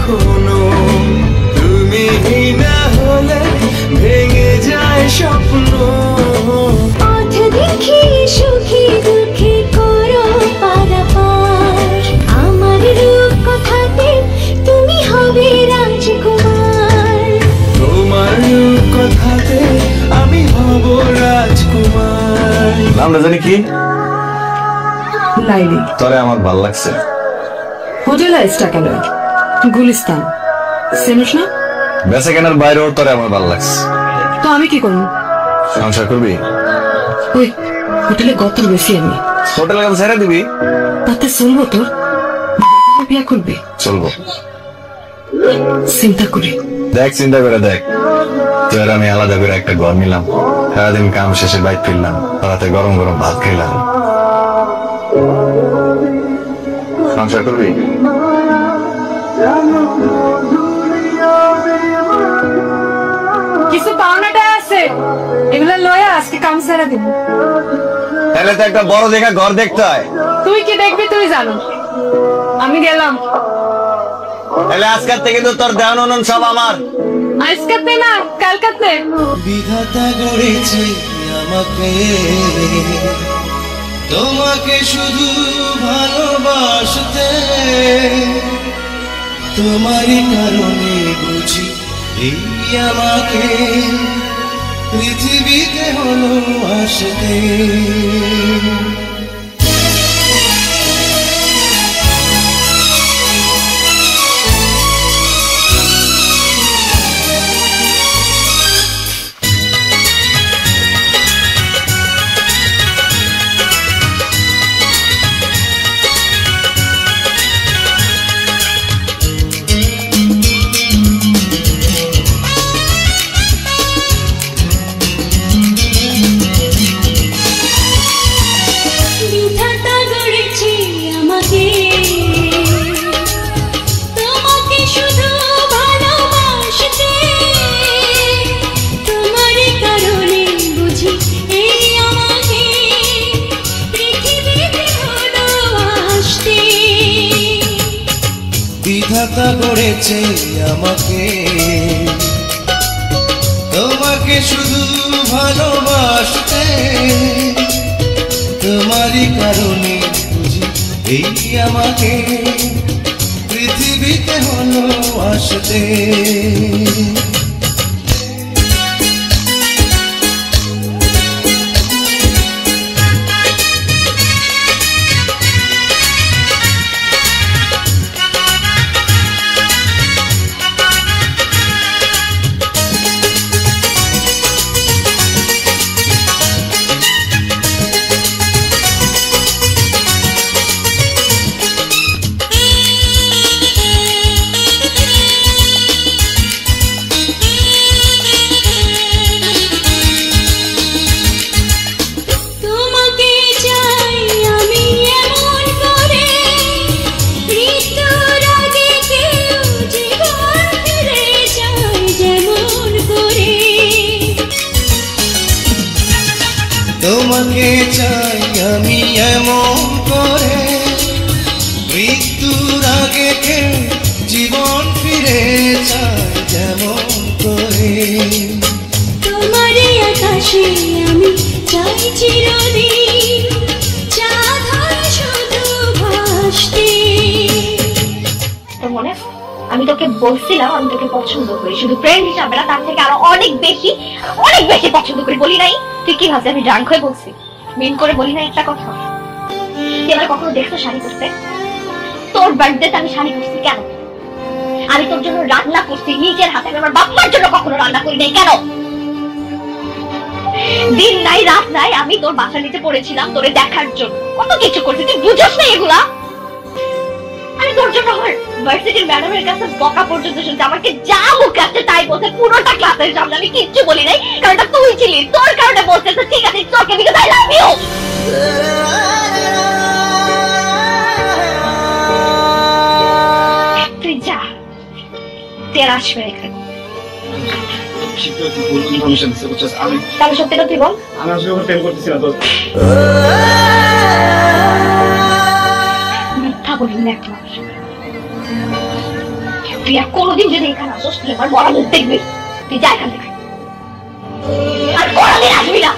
কখনো তুমি না হলে ভেঙে যায় স্বপ্ন পথ দেখি সুখী দুঃখী করো পারাপার আমার রূপ কথাতে তুমি হবে রাজকুমার তোমার রূপ কথাতে আমি হব রাজকুমার। নামটা জানি কি? লাইলি। তোরে আমার ভাল লাগছে। হোটেল কেন? গুলিস্তান চিনিস না? বেচা কেনার বাইরেও তোরে আমার ভাল লাগছে। তো আমি কি করবো? সংসার করবি? ওই হোটেলে গতর বেশি আমি। হোটেলের কাছে ছেড়ে দিবি? তাতে চলবো তোর? বিয়া করবি? চলবো। চিন্তা করি। দেখ চিন্তা করে দেখ, তোর আমি আলাদা করে একটা ঘর নিলাম, সারাদিন কাম শেষে বাইক ফিরলাম, রাতে গরম গরম ভাত খেলাম। সংসার করবি? কিছু পাওনাটা আছে, এগুলা লয়া আজকে কাম ছেড়ে দিব। তাহলে তো একটা বড় দেখা ঘর দেখতে হয়। তুই কি দেখবি তুই জানো, আমি গেলাম। তাহলে আজকের থেকে তো তোর দেওয়ান অনুন সব আমার। আজকাতে না কালকাতে। বিধাতা গড়েছে আমাকে, তোমাকে শুধু ভালোবাসতে, তোমারই কারণে বুঝি এই আমাকে পৃথিবীতে হলো আসতে। বিধাতা গড়েছে আমাকে, তোমাকে শুধু ভালোবাসতে, তোমারই কারণে বুঝি এই আমাকে পৃথিবীতে হলো আসতে। তোমাকে চাই আমি এমন করে, মৃত্যুর আগে কেউ জীবন ফিরে চাই যেমন করে। তোমারই আকাশে আমি চাই চিরদিন চাঁদ হয়ে শুধু ভাসতে। তোর মনে আমি তোকে বলছিলাম আমি তোকে পছন্দ করি, শুধু ফ্রেন্ড হিসাবে না, তার থেকে আরো অনেক বেশি পছন্দ করি। বলি নাই? তুই কি ভাবছিস আমি ড্রাঙ্ক হয়ে বলছি? মেন করে বলি নাই একটা কথা? তুই আমার কখনো দেখছো শাড়ি করতে? তোর বার্থডেতে আমি শাড়ি করছি কেন? আমি তোর জন্য রান্না করছি নিজের হাতে, আমি আমার বাবার জন্য কখনো রান্না করি নাই কেন? দিন নাই রাত নাই আমি তোর বাসার নিচে পড়েছিলাম তোরে দেখার জন্য, কত কিছু করছি, তুই বুঝছ না এগুলা? আমি তোর জন্য আমার ভার্সিটির ম্যাডামের কাছে বকা পর্যন্ত শুনছি, আমাকে যা মুখ আছে তাই বলছে পুরোটা ক্লাসের সামনে, আমি কিচ্ছু বলি নাই, কারণ তুই ছিলি, তোর কারণে বলতেছে। ঠিক আছে তোকে বিকজ আই লাভ ইউ। তুই যা, তের আসবে এখানে। তাহলে সত্যিটা তুই বল। আমি আসলে প্রেম করতেছি না তো। মিথ্যা বলি না, তুই আর কোনোদিন যদি এখানে আসোস তুই আমার মরা মুখ দেখবি। তুই যা এখান থেকে, আর কোনোদিন আসবি না,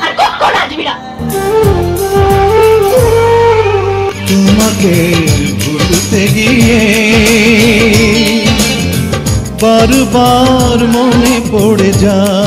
আর কখন আসবি না। তোমাকে ভুলতে গিয়ে বারবার মনে পড়ে যায়